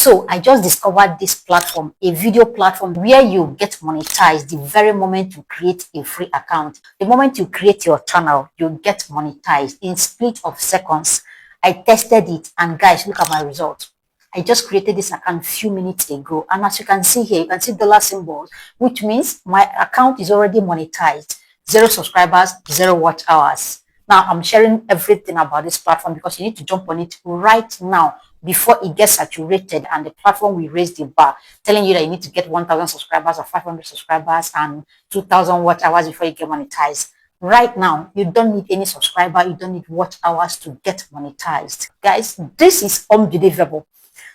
So I just discovered this platform, a video platform where you get monetized the very moment you create a free account. The moment you create your channel, you get monetized in split of seconds. I tested it, and guys, look at my result. I just created this account a few minutes ago, and as you can see here, you can see dollar symbols, which means my account is already monetized. 0 subscribers, 0 watch hours. Now I'm sharing everything about this platform because you need to jump on it right now before it gets saturated and the platform will raise the bar, telling you that you need to get 1,000 subscribers or 500 subscribers and 2,000 watch hours before you get monetized. Right now, you don't need any subscriber, you don't need watch hours to get monetized. Guys, this is unbelievable.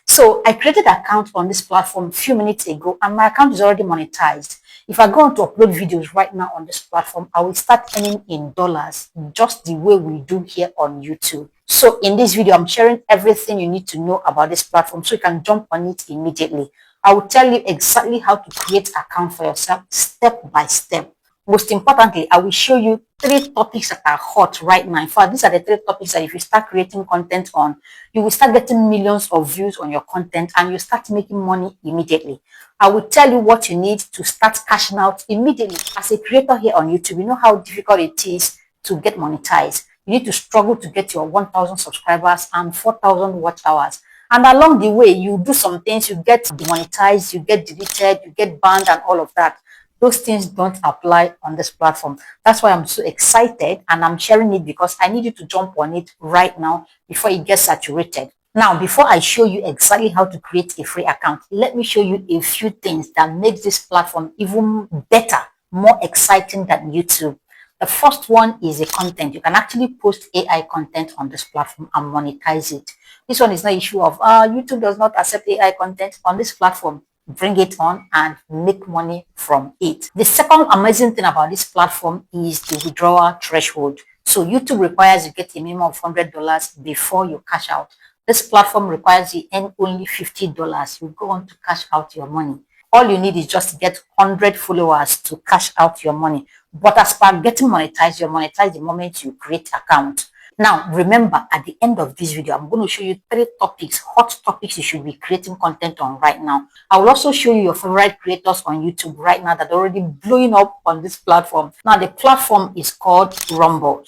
So I created an account on this platform a few minutes ago, and my account is already monetized. If I go on to upload videos right now on this platform, I will start earning in dollars, just the way we do here on YouTube. So in this video, I'm sharing everything you need to know about this platform so you can jump on it immediately. I will tell you exactly how to create an account for yourself step by step. Most importantly, I will show you 3 topics that are hot right now. In fact, these are the 3 topics that if you start creating content on, you will start getting millions of views on your content and you start making money immediately. I will tell you what you need to start cashing out immediately. As a creator here on YouTube, you know how difficult it is to get monetized. You need to struggle to get your 1,000 subscribers and 4,000 watch hours. And along the way, you do some things, you get demonetized, you get deleted, you get banned and all of that. Those things don't apply on this platform. That's why I'm so excited and I'm sharing it because I need you to jump on it right now before it gets saturated. Now, before I show you exactly how to create a free account, let me show you a few things that makes this platform even better, more exciting than YouTube. The first one is the content. You can actually post AI content on this platform and monetize it. This one is not an issue of YouTube does not accept AI content on this platform. Bring it on and make money from it. The second amazing thing about this platform is the withdrawal threshold. So YouTube requires you get a minimum of $100 before you cash out. This platform requires you earn only $50. You go on to cash out your money. All you need is just to get 100 followers to cash out your money. But as per getting monetized, you're monetized the moment you create an account. Now, remember, at the end of this video, I'm going to show you 3 topics, hot topics you should be creating content on right now. I will also show you your favorite creators on YouTube right now that are already blowing up on this platform. Now, the platform is called Rumble.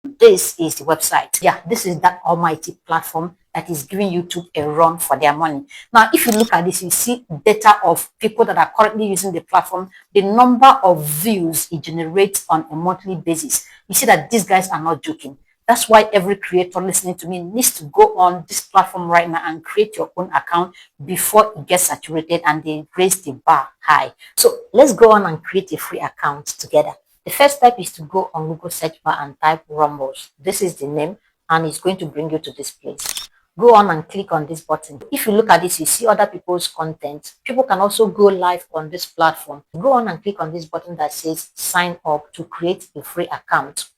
This is the website. Yeah, this is that almighty platform that is giving YouTube a run for their money. Now, if you look at this, you see data of people that are currently using the platform, the number of views it generates on a monthly basis. You see that these guys are not joking. That's why every creator listening to me needs to go on this platform right now and create your own account before it gets saturated and they raise the bar high. So let's go on and create a free account together. The first step is to go on Google search bar and type Rumbles. This is the name and it's going to bring you to this place. Go on and click on this button. If you look at this, you see other people's content. People can also go live on this platform. Go on and click on this button that says sign up to create a free account.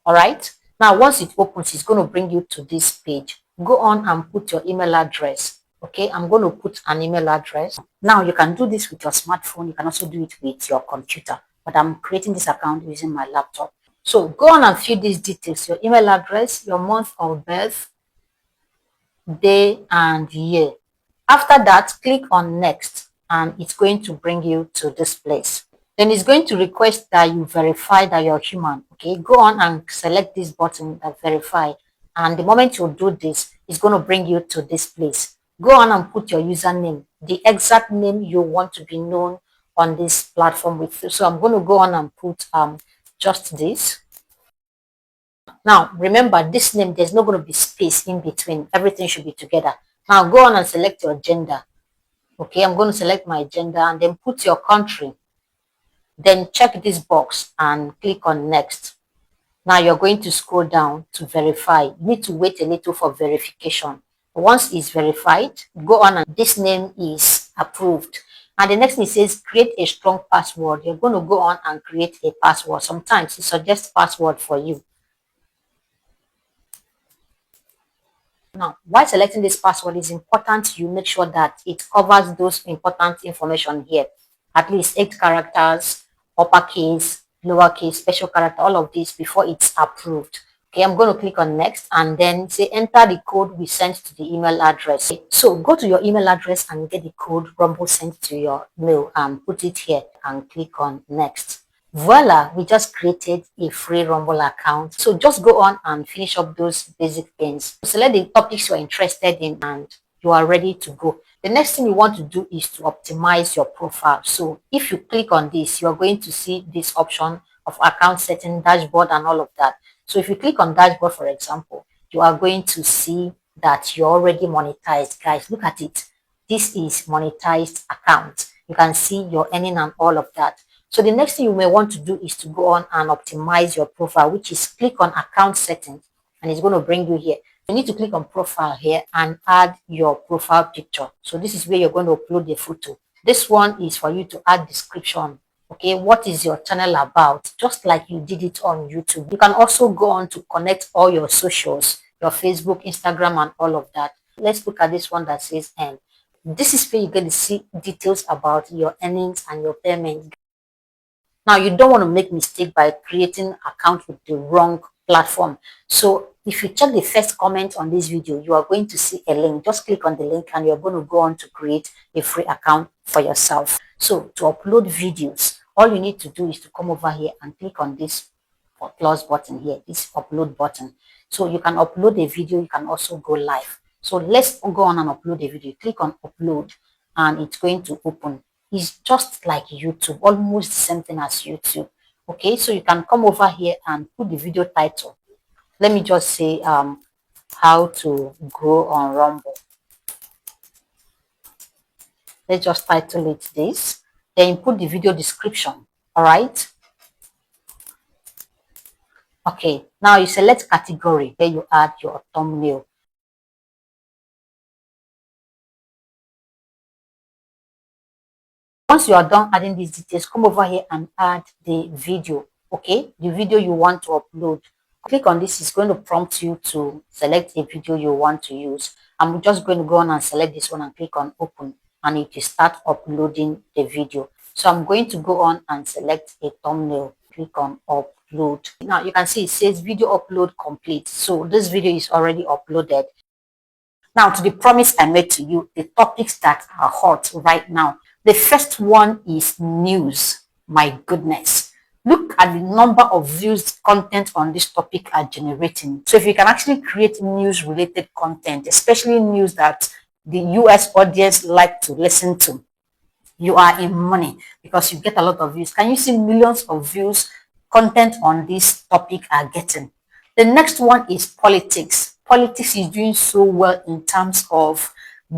All right. Now, once it opens, it's going to bring you to this page. Go on and put your email address. Okay, I'm going to put an email address. Now, you can do this with your smartphone. You can also do it with your computer. But I'm creating this account using my laptop. So go on and fill these details. Your email address, your month of birth, day and year. After that, click on next and it's going to bring you to this place. Then it's going to request that you verify that you're human. Okay, go on and select this button that verify. And the moment you do this, it's going to bring you to this place. Go on and put your username, the exact name you want to be known on this platform with. So I'm going to go on and put just this. Now, remember this name, there's not going to be space in between. Everything should be together. Now, go on and select your gender. Okay, I'm going to select my gender and then put your country. Then check this box and click on next. Now you're going to scroll down to verify. You need to wait a little for verification. Once it's verified, go on and this name is approved. And the next thing says create a strong password. You're going to go on and create a password. Sometimes it suggests password for you. Now, while selecting this password, it's important you make sure that it covers those important information here. At least 8 characters, uppercase, lowercase, special character, all of this before it's approved. Okay, I'm going to click on next and then say enter the code we sent to the email address. Okay, so go to your email address and get the code Rumble sent to your mail and put it here and click on next. Voila, we just created a free Rumble account. So just go on and finish up those basic things. Select the topics you're interested in and you are ready to go. The next thing you want to do is to optimize your profile. So if you click on this, you're going to see this option of account setting, dashboard, and all of that. So if you click on dashboard, for example, you are going to see that you're already monetized. Guys, look at it. This is monetized account. You can see your earning and all of that. So the next thing you may want to do is to go on and optimize your profile, which is click on account settings, and it's going to bring you here. You need to click on profile here and add your profile picture. So this is where you're going to upload the photo. This one is for you to add description. Okay, what is your channel about? Just like you did it on YouTube. You can also go on to connect all your socials, your Facebook, Instagram, and all of that. Let's look at this one that says earn. This is where you're going to see details about your earnings and your payment. Now, you don't want to make mistake by creating account with the wrong platform. So if you check the first comment on this video, you are going to see a link. Just click on the link and you're going to go on to create a free account for yourself. So to upload videos, all you need to do is to come over here and click on this plus button here, this upload button. So you can upload a video, you can also go live. So let's go on and upload a video. Click on upload and it's going to open. It's just like YouTube, almost the same thing as YouTube. Okay, so you can come over here and put the video title. Let me just say how to grow on Rumble. Let's just title it this. Then put the video description. All right. Okay, now you select category, then you add your thumbnail. Once you are done adding these details, come over here and add the video, okay? The video you want to upload. Click on this, it's going to prompt you to select a video you want to use. I'm just going to go on and select this one and click on open and it will start uploading the video. So I'm going to go on and select a thumbnail, click on upload. Now you can see it says video upload complete. So this video is already uploaded. Now, to the promise I made to you, the topics that are hot right now. The first one is news. My goodness. Look at the number of views content on this topic are generating. So if you can actually create news related content, especially news that the US audience like to listen to, you are in money because you get a lot of views. Can you see millions of views content on this topic are getting? The next one is politics. Politics is doing so well in terms of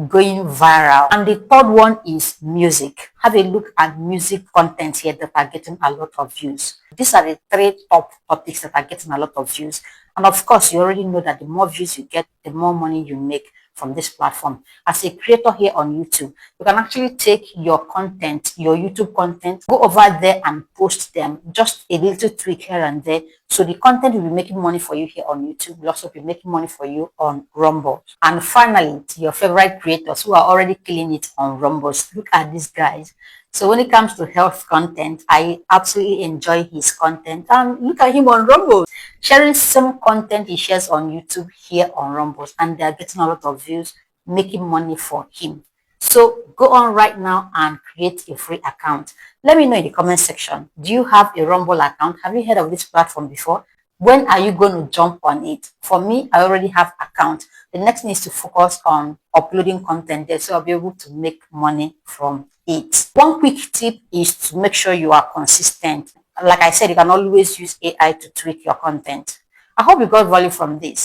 going viral. And the third one is music. Have a look at music content here that are getting a lot of views. These are the three top topics that are getting a lot of views. And of course, you already know that the more views you get, the more money you make from this platform. As a creator here on YouTube, you can actually take your content, your YouTube content, go over there and post them, just a little tweak here and there. So the content will be making money for you here on YouTube, will also be making money for you on Rumble. And finally, to your favorite creators who are already killing it on Rumble, look at these guys. So when it comes to health content, I absolutely enjoy his content. And look at him on Rumble, sharing some content he shares on YouTube here on Rumble. And they're getting a lot of views, making money for him. So go on right now and create a free account. Let me know in the comment section. Do you have a Rumble account? Have you heard of this platform before? When are you going to jump on it? For me, I already have account. The next thing is to focus on uploading content there so I'll be able to make money from it. One quick tip is to make sure you are consistent. Like I said, you can always use AI to tweak your content. I hope you got value from this.